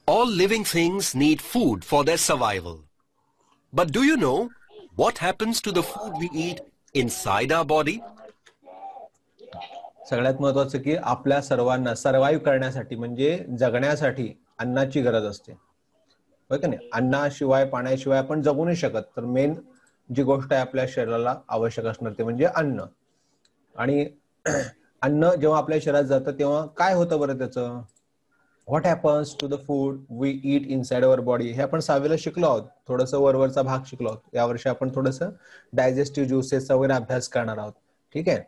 All living things need food for their survival. But do you know what happens to the food we eat inside our body? सगळ्यात महत्त्वाचं की आपल्या सर्वांना survive करण्यासाठी म्हणजे जगण्यासाठी अन्नाची गरज असते, होय की नाही? अन्नाशिवाय पाण्याशिवाय आपण जगू नाही शकत. तर मेन जी गोष्ट आहे आपल्या शरीराला आवश्यक असणार ते म्हणजे अन्न. आणि अन्न जेव्हा आपल्या शरीरात जातं तेव्हा काय होतं बरं त्याचं? What happens to the food we eat inside our body, हे आपण 6वीला शिकलो आहोत. थोडंसं वरवरचा भाग शिकलो आहोत. यावर्षी आपण थोडंसं डायजेस्टिव्ह ज्युसेसचा वगैरे अभ्यास करणार आहोत. ठीक आहे,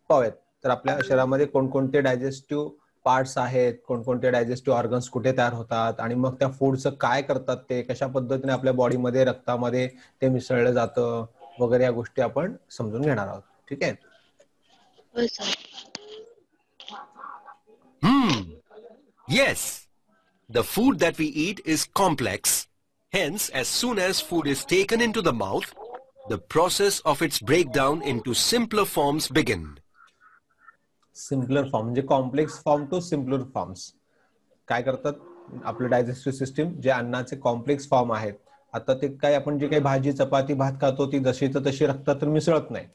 पाहूयात. तर आपल्या शरीरामध्ये कोणकोणते डायजेस्टिव्ह पार्ट्स आहेत, कोणकोणते डायजेस्टिव्ह ऑर्गन्स कुठे तयार होतात, आणि मग त्या फूडचं काय करतात, ते कशा पद्धतीने आपल्या बॉडीमध्ये रक्तामध्ये ते मिसळलं जातं वगैरे, या गोष्टी आपण समजून घेणार आहोत. ठीक आहे. Yes. The food that we eat is complex. Hence, as soon as food is taken into the mouth, the process of its breakdown into simpler forms begin. Simpler form म्हणजे complex form to simpler forms. काय करतात आपलं digestive system, जे अन्नाचे complex form आहेत, आता ते काय आपण जे काही भाजी चपाती भात खातो ती जशी तर तशी रक्तात तर मिसळत नाही.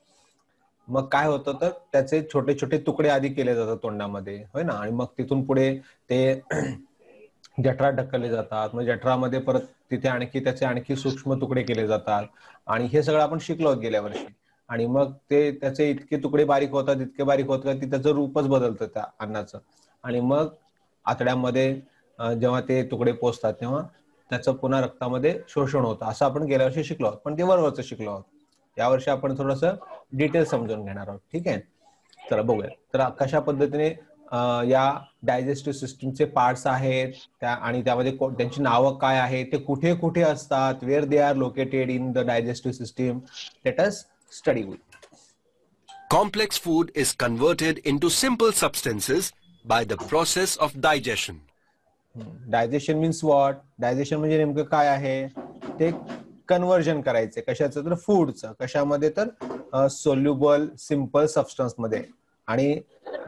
मग काय होतं तर त्याचे छोटे छोटे तुकडे आधी केले जातात तोंडामध्ये, होय ना, आणि मग तिथून पुढे ते जठरात ढकलले जातात. मग जठरामध्ये परत तिथे आणखी त्याचे आणखी सूक्ष्म तुकडे केले जातात, आणि हे सगळं आपण शिकलो आहोत गेल्या वर्षी. आणि मग ते त्याचे इतके तुकडे बारीक होतात, इतके बारीक होतात की त्याचं रूपच बदलतं त्या अन्नाचं. आणि मग आतड्यामध्ये जेव्हा ते तुकडे पोचतात तेव्हा त्याचं पुन्हा रक्तामध्ये शोषण होतं, असं आपण गेल्या वर्षी शिकलो आहोत. पण ते वरवरचं शिकलो आहोत. यावर्षी आपण थोडंसं डिटेल समजून घेणार आहोत. ठीक आहे, चला बघूया. तर कशा पद्धतीने या डायजेस्टिव्ह सिस्टीमचे पार्ट्स आहेत त्या, आणि त्यामध्ये त्यांची नावं काय आहेत, ते कुठे कुठे असतात, where they are located in the digestive system, let us study with. Complex food is converted into simple substances by the process of digestion. Digestion means what? Digestion म्हणजे नेमकं काय आहे? ते कन्व्हर्जन करायचे. कशाचं? तर फूडचं. कशामध्ये? तर सोल्युबल सिम्पल सबस्टन्स मध्ये. आणि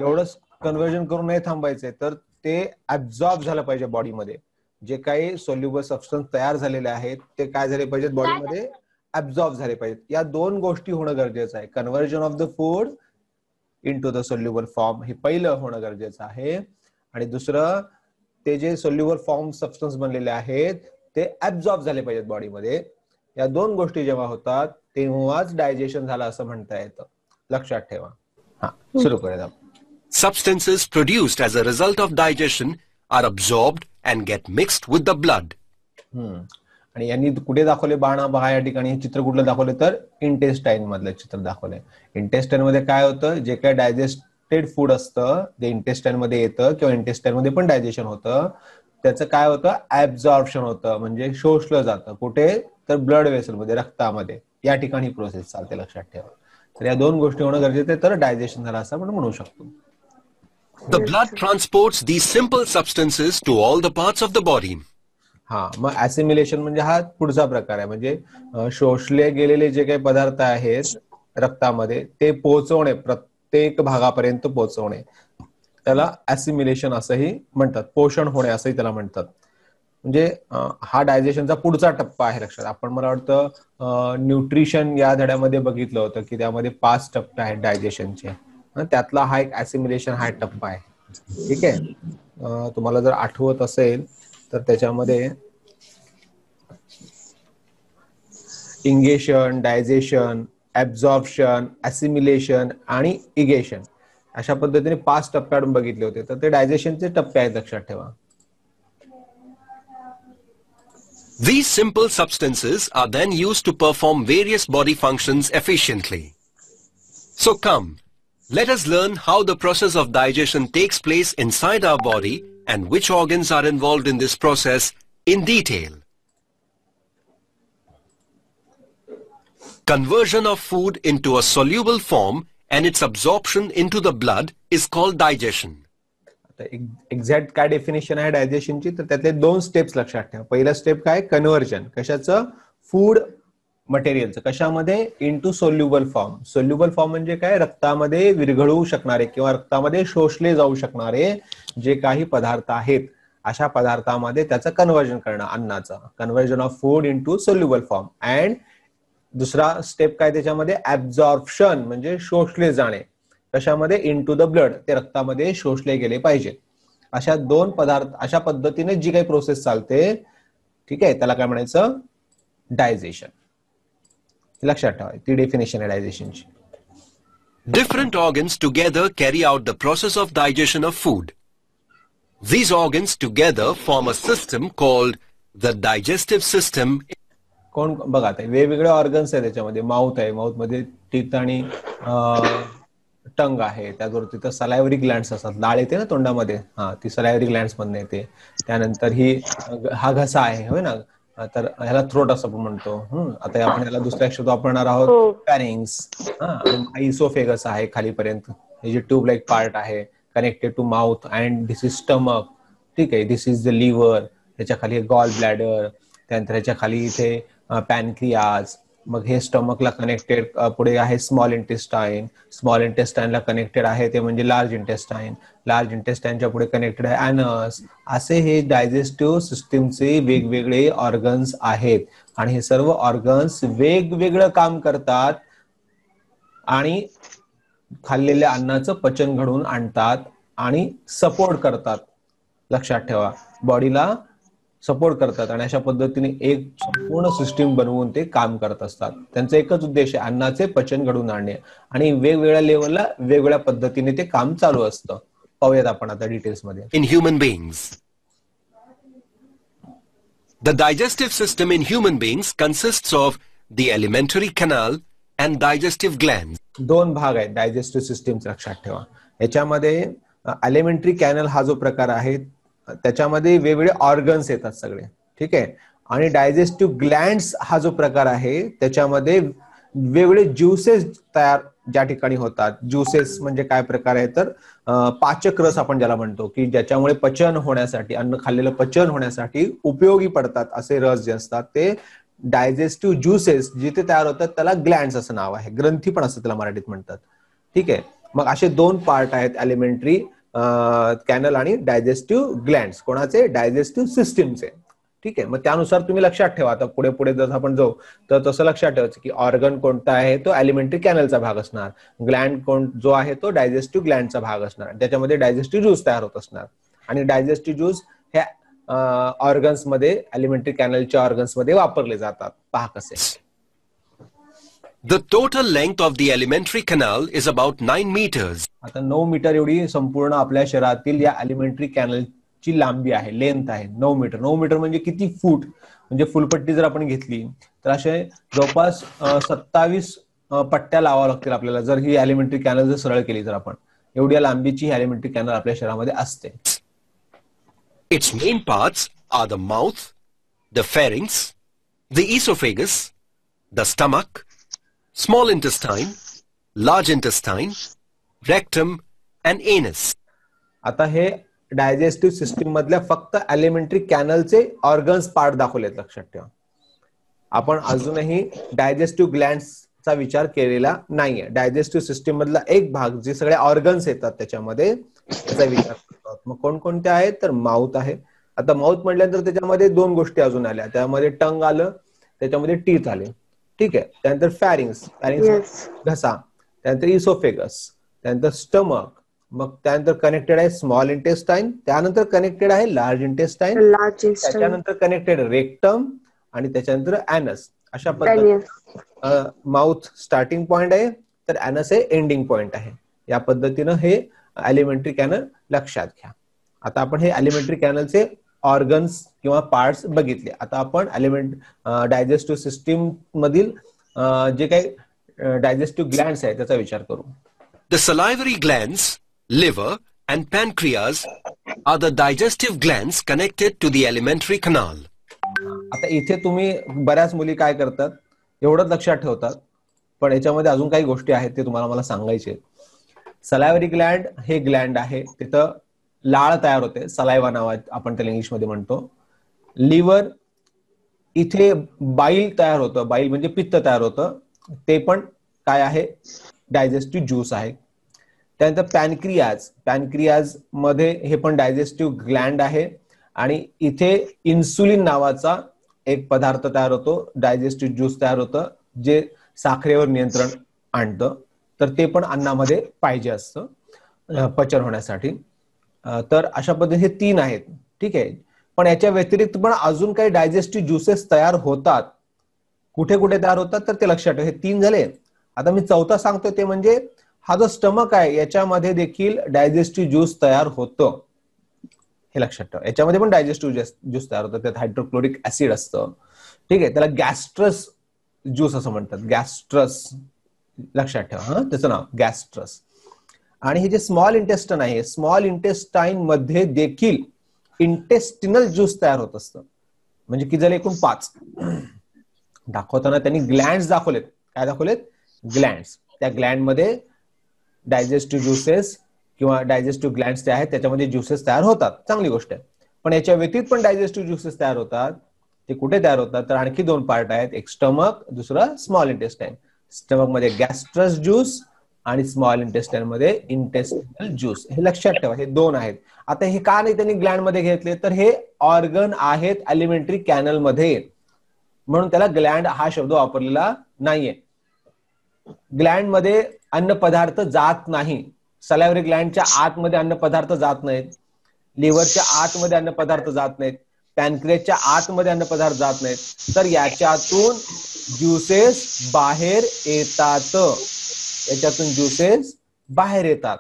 एवढंच कन्व्हर्जन करून नाही थांबायचे, तर ते ऍब्झॉर्ब झालं पाहिजे बॉडीमध्ये. जे काही सोल्युबल सबस्टन्स तयार झालेले आहेत ते काय झाले पाहिजेत बॉडीमध्ये? ऍब्झॉर्ब झाले पाहिजेत. या दोन गोष्टी होणं गरजेचं आहे. Conversion of the food into the soluble form हे पहिलं होणं गरजेचं आहे. आणि दुसरं, ते जे सोल्युबल फॉर्म सबस्टन्स बनलेले आहेत ते ऍब्झॉर्ब झाले पाहिजेत बॉडीमध्ये. या दोन गोष्टी जेव्हा होतात तेव्हाच डायजेशन झालं असं म्हणता येतं. लक्षात ठेवा. हा, सुरू करूया. Substances produced as a result of digestion are absorbed and get mixed with the blood. आणि यांनी कुठे दाखवले बाणा बघा या ठिकाणी? हे चित्र कुठलं दाखवले तर इंटेस्टाईन मधलं चित्र दाखवलंय. इंटेस्टाईन मध्ये काय होतं? जे काही डायजेस्टेड फूड असतं ते इंटेस्टाईन मध्ये येतं, किंवा इंटेस्टाईन मध्ये पण डायजेशन होतं. त्याचं काय होतं? ऍब्झॉर्प्शन होतं, म्हणजे शोषलं जातं. कुठे? तर ब्लड वेसल मध्ये, रक्तामध्ये. या ठिकाणी प्रोसेस चालते, लक्षात ठेवा. तर या दोन गोष्टी होणं गरजेचं आहे, तर डायजेशन झालं असं आपण म्हणू शकतो. The blood transports these simple substances to all the parts of the body. हा, मग ऍसिमिलेशन म्हणजे हा पुढचा प्रकार आहे. म्हणजे शोषले गेलेले जे काही पदार्थ आहेत रक्तामध्ये ते पोहोचवणे, प्रत्येक भागापर्यंत पोहोचवणे, त्याला ऍसिमिलेशन असंही म्हणतात. पोषण होणे असंही त्याला म्हणतात. म्हणजे हा डायजेशनचा पुढचा टप्पा आहे. लक्षात, आपण मला वाटतं न्यूट्रिशन या धड्यामध्ये बघितलं होतं की त्यामध्ये 5 टप्पे आहेत डायजेशनचे. त्यातला हा एक ऍसिमिलेशन हा टप्पा आहे. ठीक आहे, तुम्हाला जर आठवत असेल तर त्याच्यामध्ये इंगेशन, डायजेशन, ऍब्झॉर्प्शन, ऍसिमिलेशन आणि इगेशन अशा पद्धतीने 5 टप्प्यातून बघितले होते. तर ते डायजेशनचे टप्पे आहेत, लक्षात ठेवा. These simple substances are then used to perform various body functions efficiently. So come, let us learn how the process of digestion takes place inside our body and which organs are involved in this process in detail. Conversion of food into a soluble form and its absorption into the blood is called digestion. Exact काय definition आहे डायजेशनची? तर त्यातले 2 steps लक्षात ठेवा. पहिला step काय? Conversion. कशाचं? Food मटेरियलचं. कशामध्ये? Into soluble form. Soluble form म्हणजे काय? रक्तामध्ये विरघळू शकणारे किंवा रक्तामध्ये शोषले जाऊ शकणारे जे काही पदार्थ आहेत अशा पदार्थामध्ये त्याचं कन्व्हर्जन करणं, अन्नाचं conversion of food into soluble form. And दुसरा स्टेप काय त्याच्यामध्ये, ऍब्झॉर्प्शन म्हणजे शोषले जाणे. कशामध्ये, इनटू द ब्लड, ते रक्तामध्ये शोषले गेले पाहिजे. अशा दोन पदार्थ, अशा पद्धतीने जी काही प्रोसेस चालते, ठीक आहे, त्याला काय म्हणायचं, डायजेशन. लक्षात ठेवा, ती डेफिनेशन आहे डायजेशनची. Different organs together carry out the process of digestion of food. These organs together form a system called the digestive system. कोण बघा, आता वेगवेगळे ऑर्गन्स आहे त्याच्यामध्ये. माउथ आहे, माउथ मध्ये टीथ आणि टंग आहे. त्याचबरोबर तिथं सलायव्हरी ग्लँड्स असतात, लाळ येते ना तोंडामध्ये, ती सलायव्हरी ग्लँड्स मधून येते. त्यानंतर हा घसा आहे, होय ना, तर ह्याला थ्रोट असं आपण म्हणतो. आता आपण ह्याला दुसरा शब्द वापरणार आहोत, फॅरिंग्स. आणि इसोफेगस आहे खालीपर्यंत, हे जे ट्यूब लाईक पार्ट आहे connected to mouth, and this is stomach. ठीक आहे, दिस इज द लिव्हर. त्याच्या खाली गॉल ब्लॅडर, त्यानंतर ह्याच्या खाली इथे पॅनक्रियाज. मग हे स्टमकला कनेक्टेड पुढे आहे स्मॉल इंटेस्टाईन. स्मॉल इंटेस्टाईनला कनेक्टेड आहे ते म्हणजे लार्ज इंटेस्टाईन. लार्ज इंटेस्टाईनच्या पुढे कनेक्टेड आहे ॲनस. असे हे डायजेस्टिव्ह सिस्टीमचे वेगवेगळे ऑर्गन्स आहेत. आणि हे सर्व ऑर्गन्स वेगवेगळं काम करतात आणि खाल्लेल्या अन्नाचं पचन घडवून आणतात आणि सपोर्ट करतात. लक्षात ठेवा, बॉडीला सपोर्ट करतात आणि अशा पद्धतीने एक संपूर्ण सिस्टीम बनवून ते काम करत असतात. त्यांचा एकच उद्देश आहे, अन्नाचे पचन घडवून आणणे. आणि वेगवेगळ्या लेवलला वेगवेगळ्या पद्धतीने ते काम चालू असतं. पाहूयात आपण आता डिटेल्स मध्ये. In human beings, the digestive system in human beings consists of the alimentary canal and digestive glands. दोन भाग आहेत डायजेस्टिव्ह सिस्टीमचे, लक्षात ठेवा. याच्यामध्ये अलिमेंटरी कॅनल हा जो प्रकार आहे त्याच्यामध्ये वेगवेगळे ऑर्गन्स येतात सगळे. ठीक आहे, आणि डायजेस्टिव्ह ग्लँड्स हा जो प्रकार आहे त्याच्यामध्ये वेगवेगळे ज्युसेस तयार ज्या ठिकाणी होतात. ज्युसेस म्हणजे काय प्रकार आहे तर पाचक रस आपण ज्याला म्हणतो, की ज्याच्यामुळे पचन होण्यासाठी, अन्न खाल्लेलं पचन होण्यासाठी उपयोगी पडतात असे रस जे असतात ते डायजेस्टिव्ह ज्युसेस जिथे तयार होतात त्याला ग्लँड्स असं नाव आहे. ग्रंथी पण असं त्याला मराठीत म्हणतात. ठीक आहे, मग असे दोन पार्ट आहेत एलिमेंटरी कॅनल आणि डायजेस्टिव्ह ग्लँड्स. कोणाचे, डायजेस्टिव्ह सिस्टीमचे. ठीक आहे, मग त्यानुसार तुम्ही लक्षात ठेवा. आता पुढे पुढे जसं आपण जाऊ तर तसं लक्षात ठेवायचं की ऑर्गन कोणता आहे तो एलिमेंटरी कॅनलचा भाग असणार. ग्लँड जो आहे तो डायजेस्टिव्ह ग्लँडचा भाग असणार. त्याच्यामध्ये डायजेस्टिव्ह ज्यूस तयार होत असणार. आणि डायजेस्टिव्ह ज्यूस ह्या ऑर्गन्स मध्ये, एलिमेंटरी कॅनलच्या ऑर्गन्स मध्ये वापरले जातात. पहा कसे. The total length of the alimentary canal is about 9 meters. आता 9 मीटर एवढी संपूर्ण आपल्या शरीरातील या एलिमेंटरी कॅनलची लांबी आहे, लेंथ आहे 9 मीटर. 9 मीटर म्हणजे किती फूट, म्हणजे फुलपट्टी जर आपण घेतली तर असे जवळपास 27 पट्ट्या लावाव्या लागतील आपल्याला जर ही एलिमेंटरी कॅनल जर सरळ केली तर आपण. एवढ्या लांबीची ही एलिमेंटरी कॅनल आपल्या शरीरामध्ये असते. Its main parts are the mouth, the pharynx, the esophagus, the stomach, small intestine, large intestine, rectum and anus. आता हे डायजेस्टिव्ह सिस्टीम मधल्या फक्त एलिमेंटरी कॅनलचे ऑर्गन्स पार्ट दाखवलेत, लक्षात ठेवा. आपण अजूनही डायजेस्टिव्ह ग्लँड्सचा विचार केलेला नाहीये. डायजेस्टिव्ह सिस्टीम मधला एक भाग जे सगळे ऑर्गन्स येतात त्याच्यामध्ये त्याचा विचार करतो. मग कोणकोणते आहेत तर माउथ आहे. आता माउथ म्हटल्यानंतर त्याच्यामध्ये दोन गोष्टी अजून आल्या. त्यामध्ये टंग आलं, त्याच्यामध्ये टीथ आले. ठीक आहे, त्यानंतर फॅरिंग्स, घसा, त्यानंतर इसोफेगस, त्यानंतर स्टमक, मग त्यानंतर कनेक्टेड आहे स्मॉल इंटेस्टाईन, त्यानंतर कनेक्टेड आहे लार्ज इंटेस्टाईन, त्याच्यानंतर कनेक्टेड रेक्टम आणि त्याच्यानंतर ॲनस. अशा पद्धतीने माउथ स्टार्टिंग पॉइंट आहे तर ॲनस हे एंडिंग पॉइंट आहे. या पद्धतीनं हे एलिमेंटरी कॅनल लक्षात घ्या. आता आपण हे एलिमेंटरी कॅनलचे ऑर्गन्स किंवा पार्ट्स बघितले. आता आपण डायजेस्टिव्ह सिस्टीम मधील जे काही डायजेस्टिव्ह ग्लँड्स आहेत त्याचा विचार करू. The salivary glands, liver and pancreas are the digestive glands connected to the alimentary canal. आता इथे तुम्ही बऱ्याच मुली काय करतात एवढंच लक्षात ठेवतात, पण याच्यामध्ये अजून काही गोष्टी आहेत ते तुम्हाला मला सांगायचे. सलायव्हरी ग्लँड हे ग्लँड आहे, तिथं लाळ तयार होते, सलायवा नावात आपण त्याला इंग्लिशमध्ये म्हणतो. लिव्हर, इथे बाईल तयार होतं, बाईल म्हणजे पित्त तयार होतं, ते पण काय आहे डायजेस्टिव्ह ज्यूस आहे. त्यानंतर पॅनक्रियाज, पॅनक्रियाज मध्ये हे पण डायजेस्टिव्ह ग्लँड आहे आणि इथे इन्सुलिन नावाचा एक पदार्थ तयार होतो, डायजेस्टिव्ह ज्यूस तयार होतं, जे साखरेवर नियंत्रण आणतं. तर ते पण अन्नामध्ये पाहिजे असतं पचन होण्यासाठी. तर अशा पद्धतीने हे 3 आहेत. ठीक आहे. पण याच्या व्यतिरिक्त पण अजून काही डायजेस्टिव्ह ज्युसेस तयार होतात. कुठे कुठे तयार होतात तर ते लक्षात ठेवा. हे 3 झाले. आता मी चौथा सांगतोय ते म्हणजे हा जो स्टमक आहे याच्यामध्ये देखील डायजेस्टिव्ह ज्यूस तयार होतं. हे लक्षात ठेवा. याच्यामध्ये पण डायजेस्टिव्ह ज्यूस तयार होतं. त्यात हायड्रोक्लोरिक ऍसिड असतं. ठीक आहे. त्याला गॅस्ट्रस ज्यूस असं म्हणतात. गॅस्ट्रस लक्षात ठेवा. हा, त्याचं नाव गॅस्ट्रस. आणि हे जे स्मॉल इंटेस्टाईन आहे, स्मॉल इंटेस्टाईन मध्ये देखील इंटेस्टिनल ज्यूस तयार होत असतं. म्हणजे की झाले एकूण 5. दाखवताना त्यांनी ग्लँड्स दाखवलेत. काय दाखवलेत? ग्लँड्स. त्या ग्लँड मध्ये डायजेस्टिव्ह ज्युसेस किंवा डायजेस्टिव्ह ग्लँड्स जे आहेत त्याच्यामध्ये ज्युसेस तयार होतात. चांगली गोष्ट आहे. पण याच्या व्यतिरिक्त पण डायजेस्टिव्ह ज्युसेस तयार होतात. ते कुठे तयार होतात? तर आणखी 2 पार्ट आहेत. एक स्टमक, दुसरा स्मॉल इंटेस्टाईन. स्टमक मध्ये गॅस्ट्रस ज्यूस आणि स्मॉल इंटेस्टाईन मध्ये इंटेस्टिनल ज्यूस. हे लक्षात ठेवा. हे 2 आहेत. आता हे का नाही त्यांनी ग्लँड मध्ये घेतले? तर हे ऑर्गन आहेत अलिमेंटरी कॅनल मध्ये, म्हणून त्याला ग्लँड हा शब्द वापरलेला नाहीये. ग्लँड मध्ये अन्न पदार्थ जात नाही. सलायव्हरी ग्लँडच्या आतमध्ये अन्न पदार्थ जात नाहीत. लिव्हरच्या आतमध्ये अन्न पदार्थ जात नाहीत. पॅनक्रियासच्या आतमध्ये अन्न पदार्थ जात नाहीत. तर याच्यातून ज्युसेस बाहेर येतात. याच्यातून ज्युसेस बाहेर येतात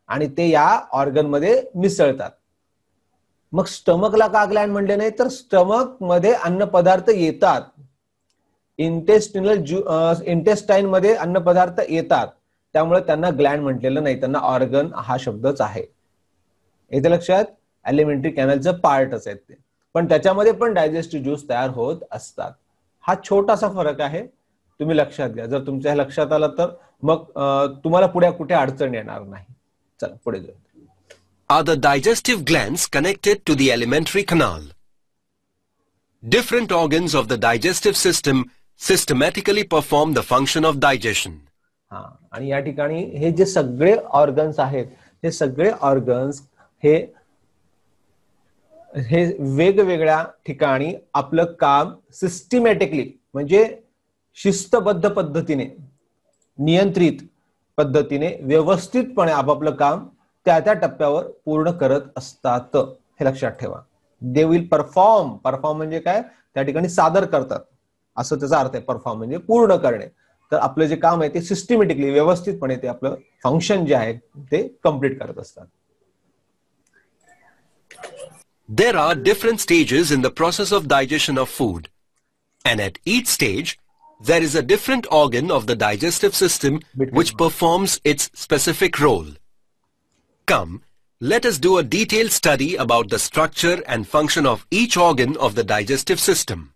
आणि ते या ऑर्गन मध्ये मिसळतात. मग स्टमकला का ग्लँड म्हणले नाही? तर स्टमक मध्ये अन्न पदार्थ येतात. इंटेस्टाईन मध्ये अन्न पदार्थ येतात. त्यामुळे त्यांना ग्लँड म्हटलेलं नाही, त्यांना ऑर्गन हा शब्दच आहे. येते लक्षात? एलिमेंटरी कॅनलचं पार्टच आहेत ते. पण त्याच्यामध्ये पण डायजेस्टिव्ह ज्यूस तयार होत असतात. हा छोटासा फरक आहे. तुम्ही लक्षात घ्या. जर तुमच्या लक्षात आलं तर मग तुम्हाला पुढे कुठे अडचण येणार नाही. चला पुढे जाऊ. Are the digestive glands connected to the alimentary canal? Different organs of the digestive system systematically perform the function of digestion. आणि या ठिकाणी हे जे सगळे ऑर्गन्स आहेत, हे सगळे ऑर्गन्स हे वेगवेगळ्या ठिकाणी आपलं काम सिस्टमॅटिकली म्हणजे शिस्तबद्ध पद्धतीने, नियंत्रित पद्धतीने, व्यवस्थितपणे आपापलं काम त्या त्या टप्प्यावर पूर्ण करत असतात. हे लक्षात ठेवा. They will perform. परफॉर्म म्हणजे काय? त्या ठिकाणी सादर करतात असं त्याचा अर्थ आहे. परफॉर्म म्हणजे पूर्ण करणे. तर आपलं जे काम आहे ते सिस्टमॅटिकली, व्यवस्थितपणे ते आपलं फंक्शन जे आहे ते कंप्लीट करत असतात. There are different stages in the process of digestion of food, and at each stage there is a different organ of the digestive system which performs its specific role. Come, let us do a detailed study about the structure and function of each organ of the digestive system.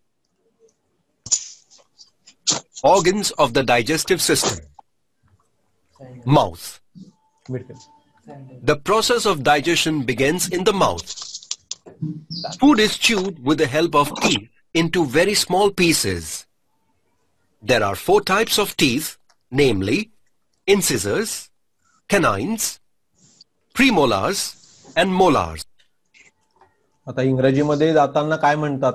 Organs of the digestive system. Mouth. The process of digestion begins in the mouth. Food is chewed with the help of teeth into very small pieces. There are 4 types of teeth, namely incisors, canines, premolars and molars. आता इंग्रजीमध्ये दातांना काय म्हणतात?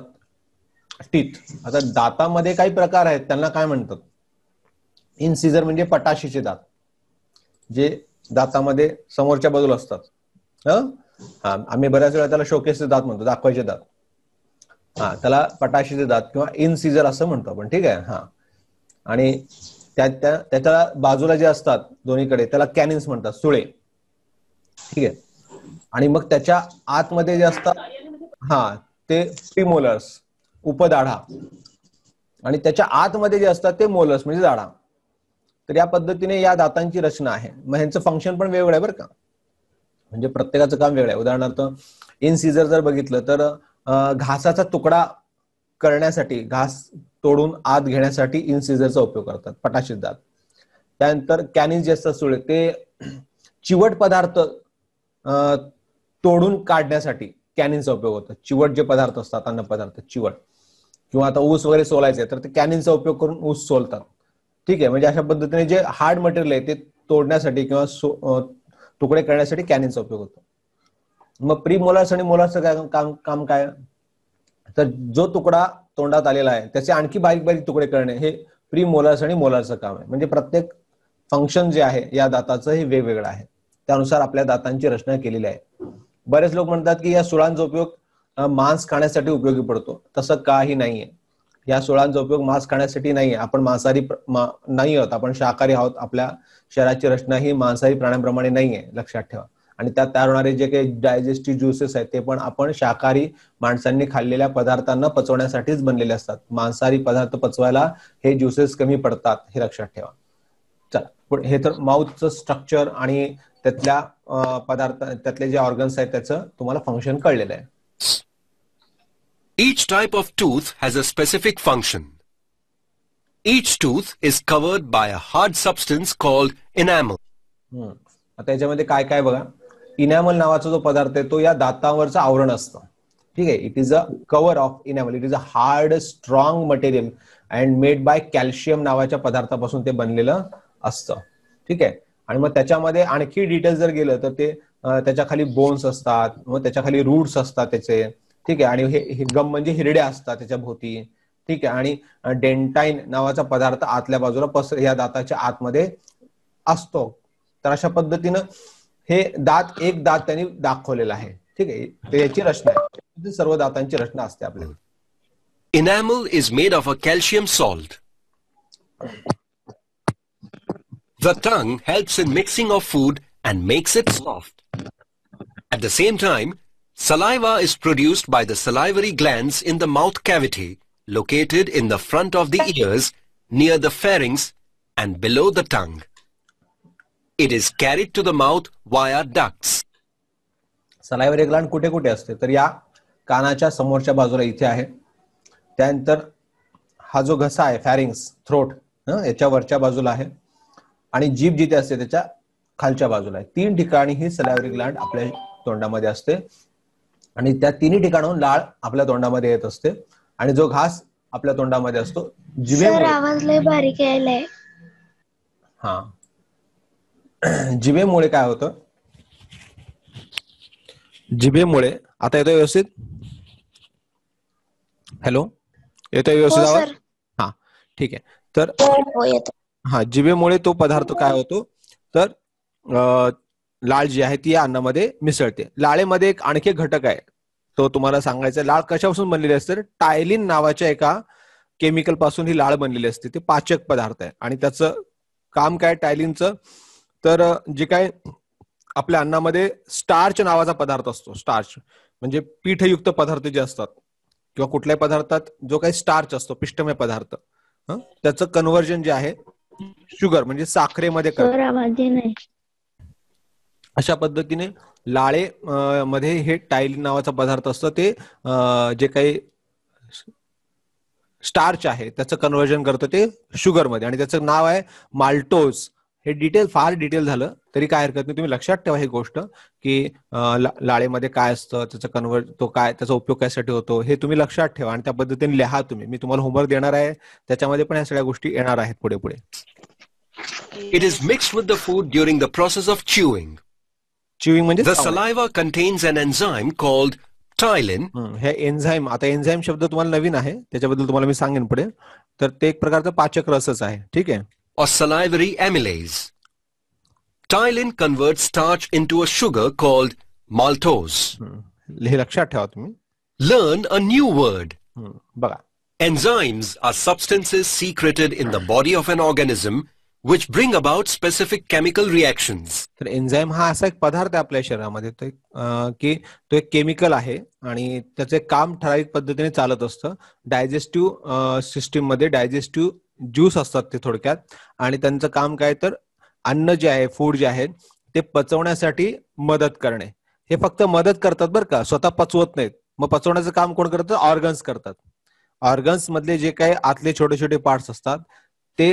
Teeth. आता दातामध्ये काही प्रकार आहेत, त्यांना काय म्हणतात? इन्सिजर म्हणजे पटाशीचे दात, जे दातामध्ये समोरच्या बाजूला असतात. आम्ही बऱ्याच वेळा त्याला शोकेसचे दात म्हणतो, दाखवायचे दात. त्याला पटाशीचे दात किंवा इन्सिजर असं म्हणतो आपण. ठीक आहे. आणि त्याच्या बाजूला जे असतात दोन्हीकडे त्याला कॅनिन्स म्हणतात, सुळे. ठीक आहे. आणि मग त्याच्या आतमध्ये जे असतात ते प्रीमोलर्स, उपदाढा. आणि त्याच्या आतमध्ये जे असतात ते मोलर्स म्हणजे दाढा. तर या पद्धतीने या दातांची रचना आहे. मग ह्यांचं फंक्शन पण वेगळं आहे बरं का. म्हणजे प्रत्येकाचं काम वेगळं आहे. उदाहरणार्थ इन्सिजर जर बघितलं तर घासाचा तुकडा करण्यासाठी, घास तोडून आत घेण्यासाठी इन्सिजरचा उपयोग करतात, पटाशीत दात. त्यानंतर कॅनिन्स जे असतात सुळे, ते चिवट पदार्थ तोडून काढण्यासाठी कॅनिनचा उपयोग होतो. चिवट जे पदार्थ असतात, अन्न पदार्थ चिवट, किंवा आता ऊस वगैरे सोलायचे तर ते कॅनिनचा उपयोग करून ऊस सोलतात. ठीक आहे. म्हणजे अशा पद्धतीने जे हार्ड मटेरियल आहे ते तोडण्यासाठी किंवा तुकडे करण्यासाठी कॅनिनचा उपयोग होतो. मग प्री मोलार्स आणि मोलार्सचं काम काय, तर जो तुकडा तोंडात आलेला आहे त्याचे आणखी बारीक बारीक तुकडे करणे हे प्री मोलार्स आणि मोलार्सचं काम आहे. म्हणजे प्रत्येक फंक्शन जे आहे या दाताचं हे वेगवेगळं आहे, त्यानुसार आपल्या दातांची रचना केलेली आहे. बरेच लोक म्हणतात की या सुळांचा उपयोग मांस खाण्यासाठी उपयोगी पडतो. तसं काही नाहीये. या सुळांचा उपयोग मांस खाण्यासाठी नाहीये. आपण मांसाहारी नाही आहोत, आपण शाकाहारी आहोत. आपल्या शरीराची रचना ही मांसाहारी प्राण्यांप्रमाणे नाहीये, लक्षात ठेवा. आणि त्यात तयार होणारे जे काही डायजेस्टिव्ह ज्युसेस आहेत ते पण आपण शाकाहारी माणसांनी खाल्लेल्या पदार्थांना पचवण्यासाठीच बनलेले असतात. मांसाहारी पदार्थ पचवायला हे ज्युसेस कमी पडतात, हे लक्षात ठेवा. चला, हे तर माउथचं स्ट्रक्चर आणि त्यातल्या पदार्थ, त्यातले जे ऑर्गन्स आहेत त्याचं तुम्हाला फंक्शन कळलेलं आहे. Each type of tooth has a specific function. Each tooth is covered by a hard substance called enamel. आता याच्यामध्ये काय काय बघा, इनॅमल नावाचा जो पदार्थ आहे तो या दातावरचं आवरण असतं. ठीक आहे. It is a cover of enamel. It is a hard strong material and made by calcium नावाच्या पदार्थापासून ते बनलेलं असतं. ठीक आहे. आणि मग त्याच्यामध्ये आणखी डिटेल्स जर गेलं तर ते त्याच्या खाली बोन्स असतात, मग त्याच्या खाली रूट्स असतात त्याचे. ठीक आहे. आणि हे गम म्हणजे हिरड्या असतात त्याच्या भोवती. ठीक आहे. आणि डेंटाईन नावाचा पदार्थ आतल्या बाजूला या दाताच्या आतमध्ये असतो. तर अशा पद्धतीनं हे एक दात त्यांनी दाखवलेला आहे. ठीक आहे. तर याची रचना आहे, सर्व दातांची रचना असते आपल्या. Enamel is made of a calcium salt. The tongue helps in mixing of food and makes it soft. At the same time, saliva is produced by the salivary glands in the mouth cavity, located in the front of the ears, near the pharynx and below the tongue. It is carried to the mouth via ducts. Salivary gland कुठे कुठे असते, तर या कानाच्या समोरच्या बाजूला इथे आहे. त्यानंतर हा जो घसा आहे फॅरिंग्स, थ्रोट, याच्या वरच्या बाजूला आहे. आणि जीभ जिथे असते त्याच्या खालच्या बाजूला आहे. 3 ठिकाणी ही सलायव्हरी ग्लँड आपल्या तोंडामध्ये असते. आणि त्या 3 ठिकाणाहून लाळ आपल्या तोंडामध्ये येत असते. आणि जो घास आपल्या तोंडामध्ये असतो जिभेमुळे. आवाज लय बारीक यायलाय. हा, जिभेमुळे काय होतं, जिभेमुळे आता येतोय व्यवस्थित? हॅलो, येतोय व्यवस्थित आवाज? हा, ठीक आहे. तर हा, जिभेमुळे तो पदार्थ काय होतो, तर लाळ जी आहे ती या अन्नामध्ये मिसळते. लाळेमध्ये एक आणखी घटक आहे, तो तुम्हाला सांगायचा. लाळ कशापासून बनलेली असते, टायलिन नावाच्या एका केमिकल पासून ही लाळ बनलेली असते. ते पाचक पदार्थ आहे. आणि त्याचं काम काय टायलिनचं, तर जे काय आपल्या अन्नामध्ये स्टार्च नावाचा पदार्थ असतो, स्टार्च म्हणजे पीठयुक्त पदार्थ जे असतात किंवा कुठल्याही पदार्थात जो काही स्टार्च असतो, पिष्टमय पदार्थ, त्याचं कन्व्हर्जन जे आहे शुगर म्हणजे साखरेमध्ये करतात. अशा पद्धतीने लाळे मध्ये हे टायलिन नावाचा पदार्थ असतो, ते जे काही स्टार्च आहे त्याचं कन्व्हर्जन करतं ते शुगरमध्ये. आणि त्याचं नाव आहे माल्टोज. हे फार डिटेल झालं तरी काय हरकत नाही, तुम्ही लक्षात ठेवा ही गोष्ट की लाळेमध्ये काय असतं, त्याचं त्याचा उपयोग कशासाठी होतो हे तुम्ही लक्षात ठेवा. आणि त्या पद्धतीने लिहा तुम्ही. मी तुम्हाला होमवर्क देणार आहे, त्याच्यामध्ये पण या सगळ्या गोष्टी येणार आहेत पुढे पुढे. It is mixed with the food during the process of chewing. Chewing म्हणजे the saliva contains an enzyme called ptyalin. हे एन्झाईम, आता एन्झाईम शब्द तुम्हाला नवीन आहे, त्याच्याबद्दल तुम्हाला मी सांगेन पुढे. तर ते एक प्रकारचं पाचक रसच आहे. ठीक आहे. Or salivary amylase. Ptyalin converts starch into a sugar called maltose. हे लक्षात ठेवा तुम्ही. Learn a new word. बघा, enzymes are substances secreted in the body of an organism which bring about specific chemical reactions. तर enzyme हा असा एक पदार्थ आहे आपल्या शरीरामध्ये की तो एक केमिकल आहे आणि त्याचे काम ठराविक पद्धतीने चालत असतं. डायजेस्टिव्ह सिस्टीम मध्ये डायजेस्टिव्ह ज्यूस असतात ते थोडक्यात. आणि त्यांचं काम काय, तर अन्न जे आहे, फूड जे आहे ते पचवण्यासाठी मदत करणे. हे फक्त मदत करतात बरं का, स्वतः पचवत नाहीत. मग पचवण्याचं काम कोण करतं, ऑर्गन्स करतात. ऑर्गन्स मधले जे काही आतले छोटे छोटे पार्ट्स असतात ते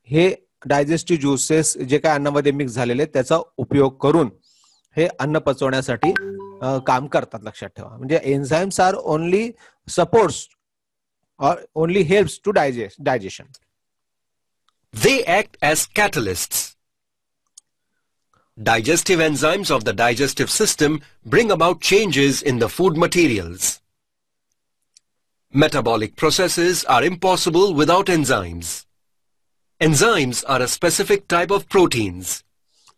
हे डायजेस्टिव्ह ज्युसेस जे काय अन्नामध्ये मिक्स झालेले त्याचा उपयोग करून हे अन्न पचवण्यासाठी काम करतात. लक्षात ठेवा. म्हणजे enzymes are only supports or only helps to digestion. They act as catalysts. Digestive enzymes of the digestive system bring about changes in the food materials. Metabolic processes are impossible without enzymes. Enzymes are a specific type of proteins.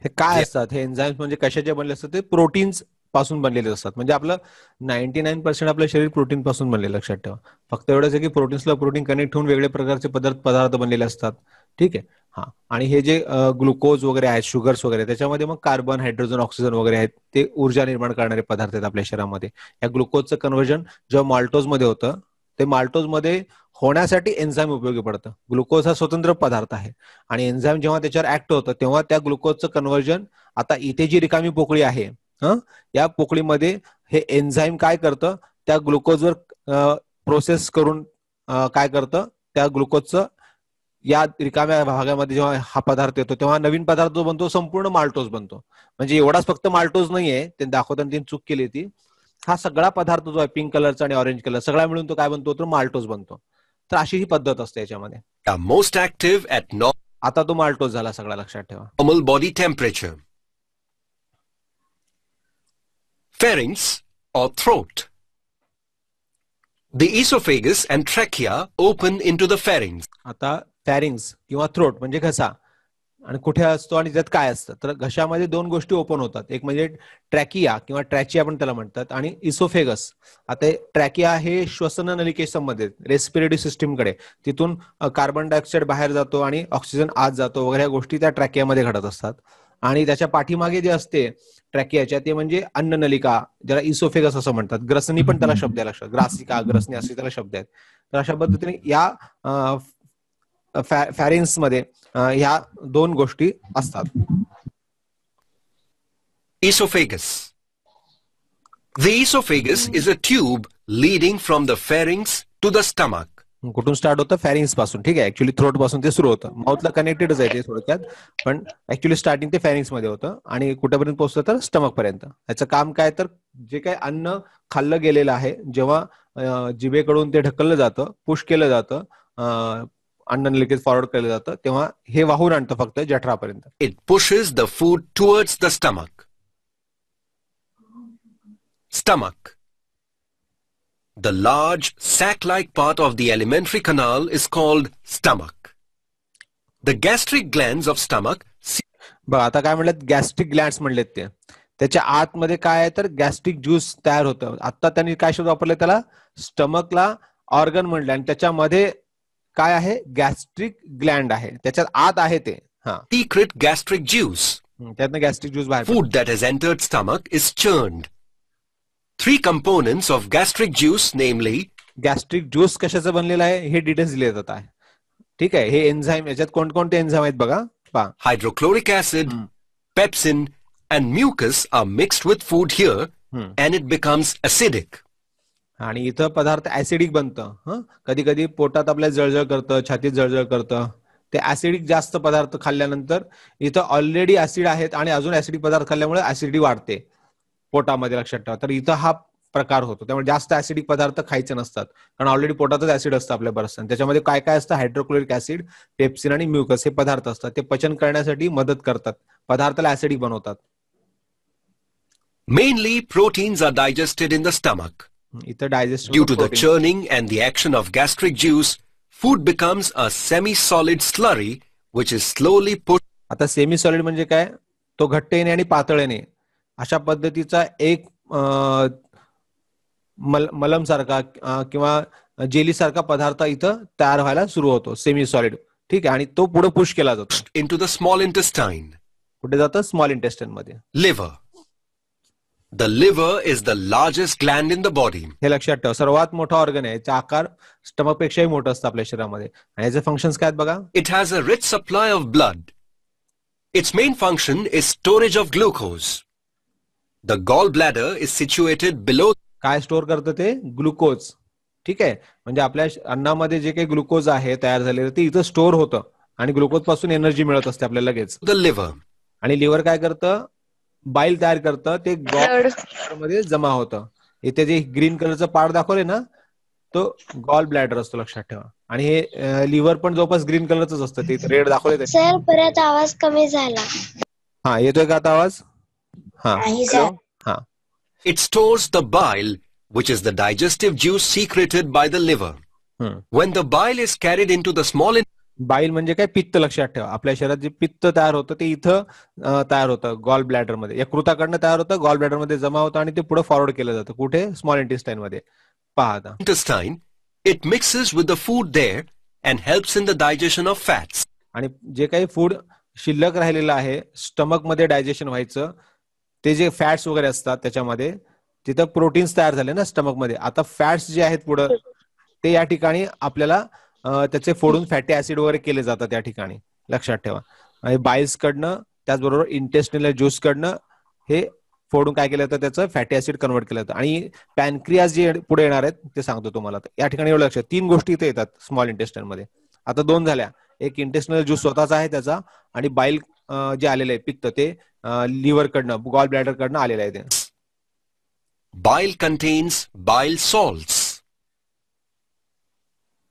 हे काय असतात? हे enzymes म्हणजे कशाचे बनले असतात? ते proteins पासून बनलेले असतात. म्हणजे आपलं 99% आपलं शरीर प्रोटीन पासून बनलेलं, लक्षात ठेवा. फक्त एवढंच आहे की प्रोटीन्सला प्रोटीन कनेक्ट होऊन वेगळे प्रकारचे पदार्थ बनलेले असतात. ठीक आहे. हा, आणि हे जे ग्लुकोज वगैरे आहेत, शुगर्स वगैरे, त्याच्यामध्ये मग कार्बन, हायड्रोजन, ऑक्सिजन वगैरे आहेत, ते ऊर्जा निर्माण करणारे पदार्थ आहेत आपल्या शरीरामध्ये. या ग्लुकोजचं कन्व्हर्जन जेव्हा माल्टोज मध्ये होतं, ते माल्टोज मध्ये होण्यासाठी एन्झाईम उपयोगी पडतं. ग्लुकोज हा स्वतंत्र पदार्थ आहे आणि एन्झाईम जेव्हा त्याच्यावर ऍक्ट होतं तेव्हा त्या ग्लुकोजचं कन्व्हर्जन, आता इथे जी रिकामी पोकळी आहे, या पोकळीमध्ये हे एन्झाईम काय करतं, त्या ग्लुकोजवर प्रोसेस करून काय करतं, त्या ग्लुकोजचं या रिकाम्या भागामध्ये जेव्हा हा पदार्थ येतो तेव्हा नवीन पदार्थ जो बनतो संपूर्ण माल्टोज बनतो. म्हणजे एवढाच फक्त माल्टोज नाहीये, ते दाखवताना त्यांनी चूक केली ती. हा सगळा पदार्थ जो आहे पिंक कलरचा आणि ऑरेंज कलर सगळा मिळून तो काय बनतो, तर माल्टोज बनतो. तर अशी ही पद्धत असते याच्यामध्ये. Most active at आता तो माल्टोज झाला सगळा, लक्षात ठेवा. normal body temperature. Pharynx or throat. The esophagus and trachea open into the pharynx. आता फॅरिंग्स किंवा थ्रोट म्हणजे घसा, आणि कुठे असतो आणि त्यात काय असतं, तर घशामध्ये दोन गोष्टी ओपन होतात. एक म्हणजे ट्रॅकिया किंवा ट्रॅचिया पण त्याला म्हणतात, आणि इसोफेगस. आता ट्रॅकिया हे श्वसन नलिकेसंबंधित रेस्पिरेटरी सिस्टीम कडे, तिथून कार्बन डायऑक्साईड बाहेर जातो आणि ऑक्सिजन आत जातो वगैरे, ह्या गोष्टी त्या ट्रॅकियामध्ये घडत असतात. आणि त्याच्या पाठीमागे जे असते ट्रॅकियाच्या, ते म्हणजे अन्ननलिका, ज्याला इसोफेगस असं म्हणतात. ग्रसनी पण त्याला शब्द आहे, लक्षात, ग्रासिका, ग्रसनी असे त्याला शब्द आहेत. तर अशा पद्धतीने या फॅरिंग्स मध्ये ह्या दोन गोष्टी असतात. Esophagus. The esophagus is a tube leading from the pharynx to the stomach. कुठून स्टार्ट होतं? फॅरिंग्स पासून. ठीक आहे. ऍक्च्युली थ्रोट पासून ते सुरू होतं. माउथला कनेक्टेडच आहे ते थोडक्यात, पण ऍक्च्युली स्टार्टिंग ते फॅरिंग्स मध्ये होतं आणि कुठेपर्यंत पोहोचतं, तर स्टमक पर्यंत. याचं काम काय, तर जे काही अन्न खाल्लं गेलेलं आहे, जेव्हा जिभेकडून ते ढकललं जातं, पुश केलं जातं, अन्न लगेच फॉरवर्ड केलं जातं, तेव्हा हे वाहून आणतं फक्त जठरापर्यंत. It pushes the food towards the stomach. Stomach. The large sac-like part of the alimentary canal is called stomach. The gastric glands of stomach. बघा आता काय म्हणलं, गॅस्ट्रिक ग्लँड्स म्हणलेत ते. त्याच्या आतमध्ये काय आहे, तर गॅस्ट्रिक ज्यूस तयार होतं. आता त्यांनी काय शब्द वापरले, त्याला स्टमकला ऑर्गन म्हणलं, आणि त्याच्यामध्ये काय आहे, गॅस्ट्रिक ग्लँड आहे, त्याच्यात आत आहे ते. Secret gastric juice. त्यातनं गॅस्ट्रिक ज्यूस बाहेर. Food that has entered stomach is churned. Three components of gastric juice, namely, gastric juice कशाचं बनलेलं आहे हे डिटेल्स दिले जातात आहे. ठीक आहे. हे एन्झाईम, याच्यात कोणकोणते एन्झाईम आहेत बघा, पहा. hydrochloric acid, pepsin, and mucus are mixed with food here, and it becomes acidic. आणि इथं पदार्थ ऍसिडिक बनतं. कधी कधी पोटात आपल्या जळजळ करतं, छातीत जळजळ करतं. ते ऍसिडिक जास्त पदार्थ खाल्ल्यानंतर, इथं ऑलरेडी ऍसिड आहेत आणि अजून ऍसिडिक पदार्थ खाल्ल्यामुळे ऍसिडिटी वाढते पोटामध्ये, लक्षात ठेवा. तर इथं हा प्रकार होतो. त्यामुळे जास्त ऍसिडिक पदार्थ खायचे नसतात, कारण ऑलरेडी पोटातच ऍसिड असतं आपल्या बरंच. त्याच्यामध्ये काय काय असतं, हायड्रोक्लोरिक ऍसिड, पेप्सिन आणि म्युकस हे पदार्थ असतात. ते पचन करण्यासाठी मदत करतात, पदार्थाला ऍसिडिक बनवतात. Mainly proteins are digested in the stomach. इथं digest Due to the churning and the action of gastric juice, food becomes a semi-solid slurry which is slowly pushed. आता सेमी सॉलिड म्हणजे काय, तो घट्ट येणे आणि पातळ येणे, अशा पद्धतीचा एक मलम सारखा किंवा जेली सारखा पदार्थ इथं तयार व्हायला सुरू होतो, सेमी सॉलिड. ठीक आहे. आणि तो पुढे पुश केला जातो. into the small intestine. कुठे जातं? स्मॉल इंटेस्टाइन मध्ये. Liver. The liver is the largest gland in the body. हे लक्षात ठेवा, सर्वात मोठा ऑर्गन आहे. याचा आकार स्टमक पेक्षाही मोठा असतं आपल्या शरीरामध्ये. आणि याचे फंक्शन्स काय आहेत बघा. It has a rich supply of blood. Its main function is storage of glucose. The gallbladder is situated below. काय स्टोअर करतं ते? ग्लुकोज. ठीक आहे. म्हणजे आपल्या अन्नामध्ये जे काही ग्लुकोज आहे तयार झालेलं, ते इथं स्टोअर होतं आणि ग्लुकोज पासून एनर्जी मिळत असते आपल्याला लगेच. The liver. आणि लिव्हर काय करतं? बाईल तयार करतं, ते गॉल मध्ये जमा होतं. इथे जे ग्रीन कलरचं पार्ट दाखवले ना, तो गॉल ब्लॅडर असतो, लक्षात ठेवा. आणि हे लिव्हर पण जवळपास ग्रीन कलरच असतं, ते रेड दाखवले. सर परत आवाज कमी झाला. हा, येतोय का आता आवाज? हा, नाही हॅलो. सर. हा, It stores the bile, which is the digestive juice secreted by the liver. When the bile is carried into the small बाईल म्हणजे काय? पित्त. लक्षात ठेवा, आपल्या शरीरात जे पित्त तयार होतं ते इथं तयार होतं गॉल ब्लॅडर मध्ये. यकृताकडनं तयार होतं, गॉल ब्लॅडर मध्ये जमा होतं आणि ते पुढे फॉरवर्ड केलं जातं. कुठे? स्मॉल इंटेस्टाईन मध्ये. पहा आता, intestine, it mixes with the food there and helps in the digestion of fats. आणि जे काही फूड शिल्लक राहिलेलं आहे स्टमक मध्ये डायजेशन व्हायचं, ते जे फॅट्स वगैरे असतात त्याच्यामध्ये, तिथं प्रोटीन्स तयार झाले ना स्टमक मध्ये. आता फॅट्स जे आहेत पुढं ते या ठिकाणी आपल्याला त्याचे फोडून फॅटी ऍसिड वगैरे केले जातात त्या ठिकाणी. लक्षात ठेवा. आणि बाईल्स कडनं, त्याचबरोबर इंटेस्टिनल ज्यूस कडनं हे फोडून काय केलं जातं, त्याचं फॅटी ऍसिड कन्वर्ट केलं जातं. आणि पॅनक्रियाज जे पुढे येणार आहेत ते सांगतो तुम्हाला. या ठिकाणी एवढं लक्षात, 3 गोष्टी इथे येतात स्मॉल इंटेस्टाईन मध्ये. आता 2 झाल्या. एक इंटेस्टिनल ज्यूस स्वतःचा आहे त्याचा, आणि बाईल जे आलेलं आहे पित्त ते लिव्हर कडनं, गॉल ब्लॅडर कडनं आलेलं आहे ते. Bile contains bile salts.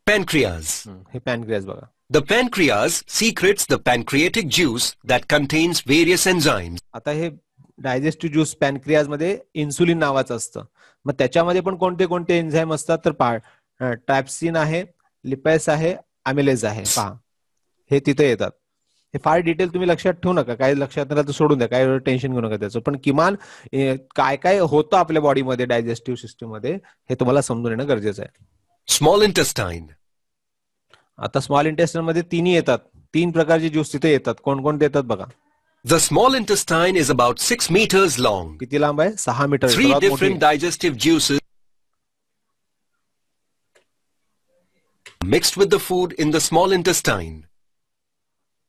Pancreas. हे पॅनक्रियाज बघा. The pancreas secretes the pancreatic juice that contains various enzymes. आता हे डायजेस्टिव्ह ज्यूस पॅनक्रियाज मध्ये इन्सुलिन नावाचं असतं. मग त्याच्यामध्ये पण कोणते कोणते एन्झाईम असतात, तर ट्रॅप्सिन आहे, लिपेस आहे, अमिलेज आहे. पहा, हे तिथे येतात. हे फार डिटेल तुम्ही लक्षात ठेवू नका, काय लक्षात नाही तर सोडून द्या, काय टेन्शन घेऊ नका त्याचं. पण किमान काय काय होतं आपल्या बॉडीमध्ये डायजेस्टिव्ह सिस्टीम मध्ये हे तुम्हाला समजून येणं गरजेचं आहे. Small intestine. आता स्मॉल इंटेस्टाईन मध्ये 3 येतात. 3 प्रकारचे ज्यूस तिथे येतात. कोणकोणते येतात बघा. The small intestine is about 6 meters long. किती लांब आहे? 6 metre. 3 different digestive juices mixed with the food in the small intestine.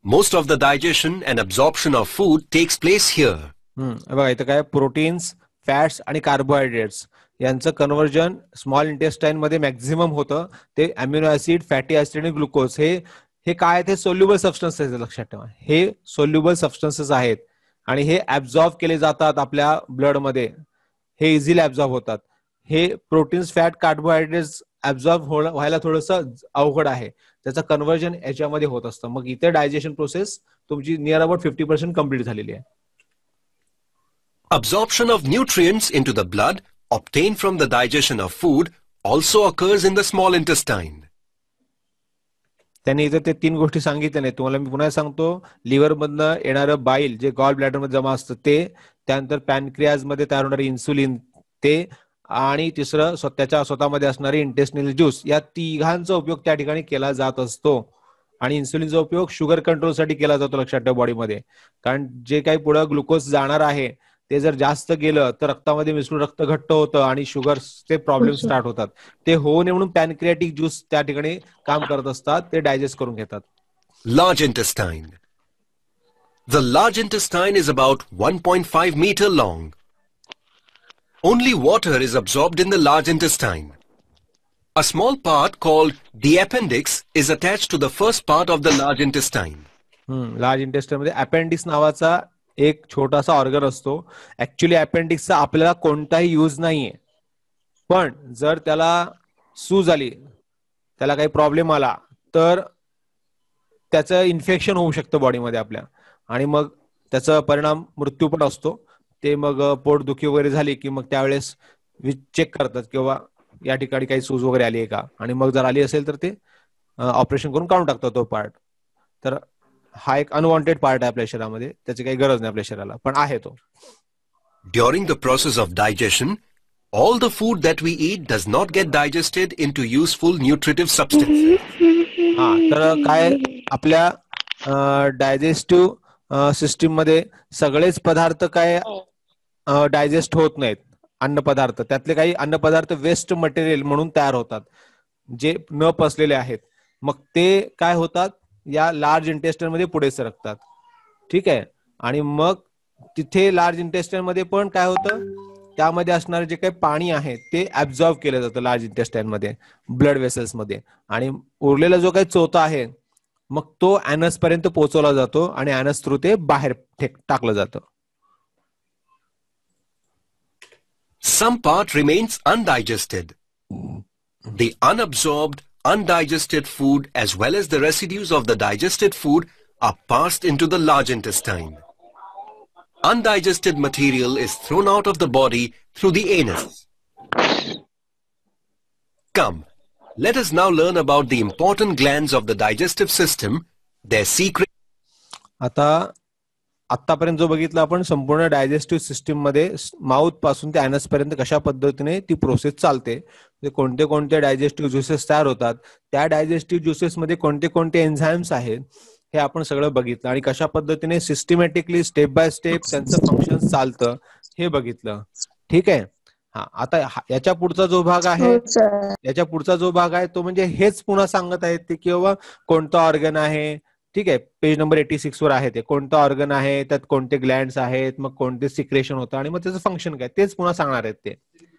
Most of the digestion and absorption of food takes place here. बघा इथं काय, प्रोटीन्स, फॅट्स आणि carbohydrates यांचं conversion small intestine मध्ये maximum होतं. ते अमिनो ऍसिड, फॅटी ऍसिड आणि glucose हे काय, ते सोल्युबल सबस्टन्सेस. लक्षात ठेवा, हे सोल्युबल सबस्टन्सेस आहेत आणि हे ऍब्झॉर्ब केले जातात आपल्या ब्लड मध्ये. हे इझिली ऍब्झॉर्ब होतात. हे प्रोटीन्स, फॅट, कार्बोहायड्रेट्स ऍब्झॉर्ब व्हायला थोडंसं अवघड आहे. त्याचं कन्व्हर्जन याच्यामध्ये होत असतं. मग इथे डायजेशन प्रोसेस तुमची नियर अबाउट 50% कम्प्लीट झालेली आहे. Absorption of nutrients into the blood obtained from the digestion of food also occurs in the small intestine. त्यांनी इथे ते 3 गोष्टी सांगितल्या नाही. तुम्हाला मी पुन्हा सांगतो. लिव्हर मधनं येणारं बाईल जे गॉल ब्लॅडर मध्ये जमा असतं ते, त्यानंतर पॅनक्रियाज मध्ये तयार होणारे इन्सुलिन ते, आणि तिसरं त्याच्या स्वतःमध्ये असणारे इंटेस्टिनल ज्यूस. या 3घांचा उपयोग त्या ठिकाणी केला जात असतो. आणि इन्सुलिनचा उपयोग शुगर कंट्रोलसाठी केला जातो. लक्षात ठेवा बॉडीमध्ये. कारण जे काही पुढे ग्लुकोज जाणार आहे ते जर जास्त गेलं तर रक्तामध्ये मिसळून रक्त घट्ट होतं आणि शुगरचे प्रॉब्लेम स्टार्ट होतात. ते होऊ नये म्हणून पॅनक्रियाटिक ज्यूस त्या ठिकाणी काम करत असतात. ते डायजेस्ट करून घेतात. Large intestine. The large intestine is about 1.5 meter long. Only water is absorbed in the large intestine. A small part called the appendix is attached to the first part of the large intestine. Large intestine मध्ये appendix नावाचा एक छोटासा organ असतो. Actually अपेंडिक्सचा आपल्याला कोणताही use नाहीये, पण जर त्याला सूज आली, त्याला काही प्रॉब्लेम आला तर त्याचं इन्फेक्शन होऊ शकतं बॉडीमध्ये आपल्या, आणि मग त्याचा परिणाम मृत्यू पण असतो. ते मग पोटदुखी वगैरे झाली की मग त्यावेळेस चेक करतात किंवा या ठिकाणी काही सूज वगैरे आली आहे का, आणि मग जर आली असेल तर ते ऑपरेशन करून काढून टाकतात तो पार्ट. तर हा एक अनवॉन्टेड पार्ट आहे आपल्या शरीरामध्ये, त्याची काही गरज नाही आपल्या शरीराला, पण आहे तो. During the process of digestion, all the food that we eat does not get digested into useful nutritive substances. हा, तर काय, आपल्या डायजेस्टिव्ह सिस्टीम मध्ये सगळेच पदार्थ काय डायजेस्ट होत नाहीत. अन्न पदार्थ, त्यातले काही अन्न पदार्थ वेस्ट मटेरियल म्हणून तयार होतात जे न पचलेले आहेत. मग ते काय होतात, या लार्ज इंटेस्टाईन मध्ये पुढे सरकतात. ठीक आहे. आणि मग तिथे लार्ज इंटेस्टाईन मध्ये पण काय होतं, त्यामध्ये असणारे जे काही पाणी आहे ते ऍब्झॉर्ब केलं जातं लार्ज इंटेस्टाईन मध्ये, ब्लड वेसल्स मध्ये, आणि उरलेला जो काही चोथा आहे मग तो ऍनस पर्यंत पोहोचवला जातो आणि ऍनस थ्रू ते बाहेर टाकलं जातं. Some part remains undigested. The unabsorbed, undigested food as well as the residues of the digested food are passed into the large intestine. undigested material is thrown out of the body through the anus. Come, let us now learn about the important glands of the digestive system, their secret. आता आतापर्यंत जो बघितलं आपण संपूर्ण digestive system मध्ये mouth पासून ते अॅनस पर्यंत कशा पद्धतीने ती प्रोसेस चालते, कोणते कोणते डायजेस्टिव्ह ज्युसेस तयार होतात, त्या डायजेस्टिव्ह ज्युसेस मध्ये कोणते कोणते एन्झाइम्स आहेत हे आपण सगळं बघितलं आणि कशा पद्धतीने सिस्टमॅटिकली स्टेप बाय स्टेप त्यांचं फंक्शन चालतं हे बघितलं. ठीक आहे. हा, आता याच्या पुढचा जो भाग आहे तो म्हणजे हेच पुन्हा सांगत आहेत ते किंवा कोणतं ऑर्गन आहे. ठीक आहे, पेज नंबर 86 वर आहे ते कोणतं ऑर्गन आहे, त्यात कोणते ग्लँड्स आहेत, मग कोणते सिक्रेशन होतं आणि मग त्याचं फंक्शन काय तेच पुन्हा सांगणार आहेत ते.